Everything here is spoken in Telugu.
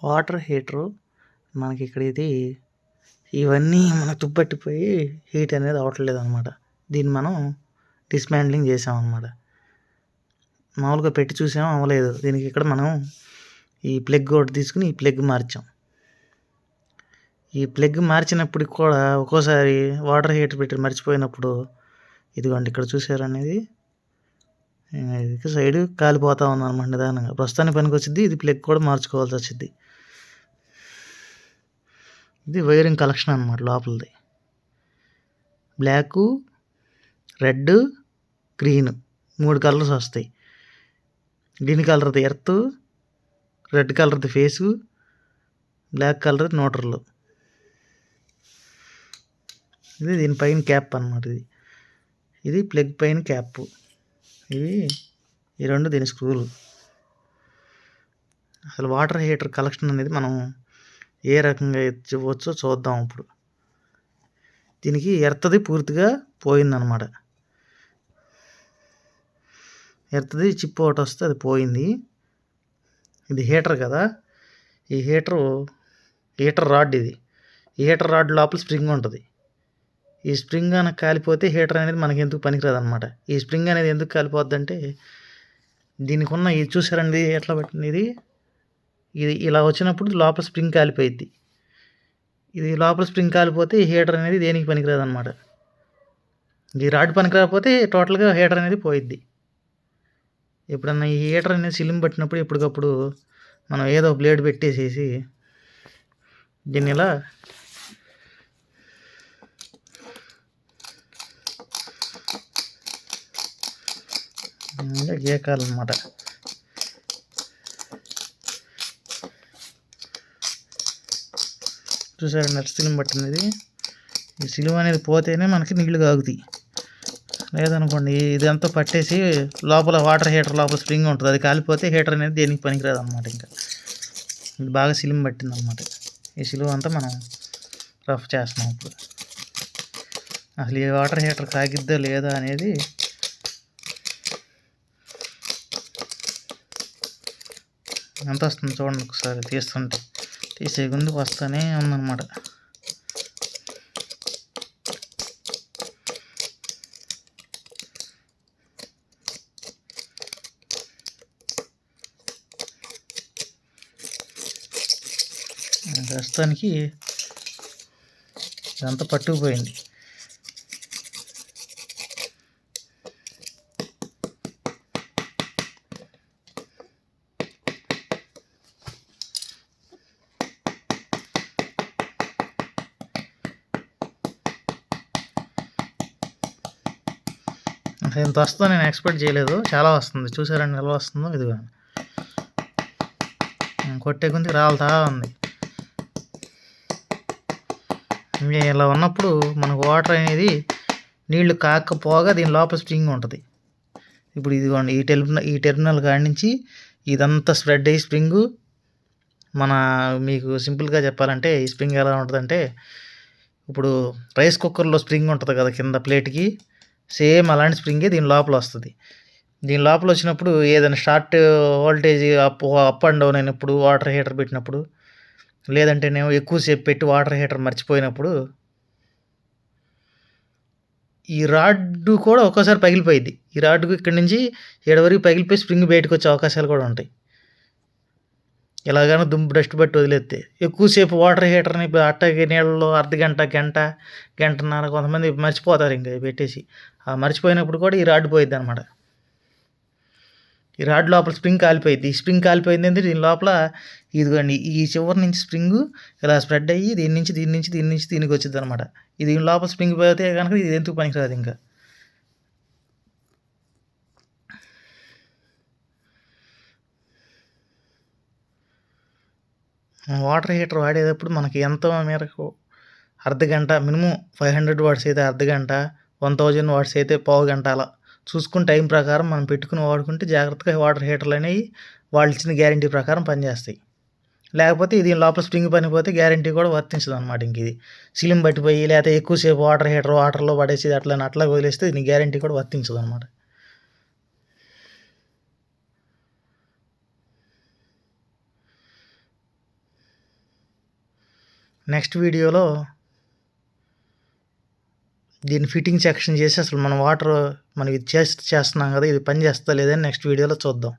వాటర్ హీటరు మనకి ఇక్కడ ఇవన్నీ మనకు తుప్పట్టిపోయి హీట్ అనేది అవ్వట్లేదు అనమాట. దీన్ని మనం డిస్మాంట్లింగ్ చేసామన్నమాట. మామూలుగా పెట్టి చూసాం, అవ్వలేదు. దీనికి ఇక్కడ మనం ఈ ప్లగ్ ఒకటి తీసుకుని ఈ ప్లగ్ మార్చాం. ఈ ప్లగ్ మార్చినప్పటికి కూడా ఒక్కోసారి వాటర్ హీటర్ పెట్టి మర్చిపోయినప్పుడు ఇదిగోండి ఇక్కడ చూసారనేది సైడ్ కాలిపోతూ ఉందన్నమాట నిదానంగా. ప్రస్తుతానికి పనికి వచ్చింది. ఇది ప్లగ్ కూడా మార్చుకోవాల్సి వచ్చింది. ఇది వైరింగ్ కలెక్షన్ అన్నమాట. లోపలిది బ్లాకు, రెడ్, గ్రీన్ 3 కలర్స్ వస్తాయి. గ్రీన్ కలర్ది ఎర్త్, రెడ్ కలర్ది ఫేసు, బ్లాక్ కలర్ది న్యూట్రల్. ఇది దీనిపైన క్యాప్ అన్నమాట. ఇది ప్లగ్ పైన క్యాప్. ఈ రెండు దీని స్క్రూలు. అసలు వాటర్ హీటర్ కలెక్షన్ అనేది మనం ఏ రకంగా ఇవ్వచ్చో చూద్దాం. ఇప్పుడు దీనికి ఎర్త్ది పూర్తిగా పోయిందనమాట. ఎర్త్ది చిప్ ఒకటి వస్తే అది పోయింది. ఇది హీటర్ కదా, ఈ హీటర్ రాడ్. ఈ హీటర్ రాడ్ లోపల స్ప్రింగ్ ఉంటుంది. ఈ స్ప్రింగ్ కనుక కాలిపోతే హీటర్ అనేది మనకి ఎందుకు పనికిరాదు అనమాట. ఈ స్ప్రింగ్ అనేది ఎందుకు కాలిపోద్ది అంటే దీనికి ఉన్న ఇది చూసారండి ఎట్లా పెట్టింది. ఇది ఇలా వచ్చినప్పుడు లోపల స్ప్రింగ్ కాలిపోయిద్ది. ఇది లోపల స్ప్రింగ్ కాలిపోతే ఈ హీటర్ అనేది దేనికి పనికిరాదు అనమాట. ఈ రాడ్ పనికిరాకపోతే టోటల్గా హీటర్ అనేది పోయిద్ది. ఎప్పుడన్నా ఈ హీటర్ అనేది సిలిం పట్టినప్పుడు ఎప్పటికప్పుడు మనం ఏదో బ్లేడ్ పెట్టేసేసి దీన్ని ఇలా గీకాలన్నమాట. చూసారండి నెట్ సిలిం పట్టినది. ఈ సిలిం అనేది పోతేనే మనకి నీళ్లు కాగుతాయి. లేదనుకోండి ఇదంతా పట్టేసి లోపల వాటర్ హీటర్ లోపల స్ప్రింగ్ ఉంటుంది, అది కాలిపోతే హీటర్ అనేది దేనికి పనికిరాదు అనమాట. ఇంకా ఇది బాగా సిలిం పట్టింది అనమాట. ఈ సిలువ అంతా మనం రఫ్ చేస్తున్నాం. ఇప్పుడు అసలు ఈ వాటర్ హీటర్ కాగిద్దా లేదా అనేది ఎంత వస్తుంది చూడండి. ఒకసారి తీసే ముందుకు వస్తూనే ఉందన్నమాట. ప్రస్తుతానికి ఇదంతా పట్టుకుపోయింది. ఇంత వస్తుందో నేను ఎక్స్పెక్ట్ చేయలేదు. చాలా వస్తుంది. చూసారండి ఎలా వస్తుందో. ఇదిగా కొట్టే కొద్ది రాలుతా ఉంది. ఇలా ఉన్నప్పుడు మనకు వాటర్ అనేది నీళ్లు కాకపోగా దీని లోపల స్ప్రింగ్ ఉంటుంది. ఇప్పుడు ఇదిగోండి ఈ టెర్మినల్ కాడి నుంచి ఇదంతా స్ప్రెడ్ అయ్యి స్ప్రింగు మీకు సింపుల్గా చెప్పాలంటే ఈ స్ప్రింగ్ ఎలా ఉంటుందంటే ఇప్పుడు రైస్ కుక్కర్లో స్ప్రింగ్ ఉంటుంది కదా కింద ప్లేట్కి, సేమ్ అలాంటి స్ప్రింగే దీని లోపల వస్తుంది. దీని లోపల వచ్చినప్పుడు ఏదైనా short voltage up and down అయినప్పుడు, వాటర్ హీటర్ పెట్టినప్పుడు, లేదంటే నేను ఎక్కువసేపు పెట్టి వాటర్ హీటర్ మర్చిపోయినప్పుడు ఈ రాడ్డు కూడా ఒక్కోసారి పగిలిపోయింది. ఈ రాడ్డుకు ఇక్కడి నుంచి వరకు పగిలిపోయి స్ప్రింగ్ బయటకు వచ్చే అవకాశాలు కూడా ఉంటాయి. ఎలాగైనా డస్ట్ బట్టి వదిలేస్తే ఎక్కువసేపు వాటర్ హీటర్ని అట్టకి నీళ్ళలో అర్ధగంట, గంటన్నర కొంతమంది మర్చిపోతారు. ఇంకా పెట్టేసి ఆ మర్చిపోయినప్పుడు కూడా ఈ రాడ్ పోయిద్ది అనమాట. ఈ రాడ్ లోపల స్ప్రింగ్ కాలిపోయింది. ఈ స్ప్రింగ్ కాలిపోయింది అంటే దీని లోపల ఇదిగోండి ఈ చివరి నుంచి స్ప్రింగ్ ఇలా స్ప్రెడ్ అయ్యి దీని నుంచి దీనికి వచ్చింది అనమాట. ఇది దీని లోపల స్ప్రింగ్ పోతే కనుక ఇది ఎందుకు పనికిరాదు. ఇంకా వాటర్ హీటర్ వాడేటప్పుడు మనకి ఎంత మేరకు అర్ధగంట, మినిమం 500 వాట్స్ అయితే అర్ధగంట, 1000 వాట్స్ అయితే పావు గంట, అలా చూసుకుని టైం ప్రకారం మనం పెట్టుకుని వాడుకుంటే జాగ్రత్తగా వాటర్ హీటర్లు అనేవి వాళ్ళు ఇచ్చిన గ్యారంటీ ప్రకారం పనిచేస్తాయి. లేకపోతే ఇది లోపల స్ప్రింగ్ పనిపోతే గ్యారంటీ కూడా వర్తించదు అనమాట. ఇంక ఇది సిలిం పట్టిపోయి లేకపోతే ఎక్కువసేపు వాటర్లో పడేసి అట్లా వదిలేస్తే దీని గ్యారంటీ కూడా వర్తించదు అనమాట. నెక్స్ట్ వీడియోలో దీన్ని ఫిట్టింగ్ సెక్షన్ చేసి అసలు మనం వాటర్ ఇది చేస్తున్నాం కదా, ఇది పని చేస్తుందా లేదని నెక్స్ట్ వీడియోలో చూద్దాం.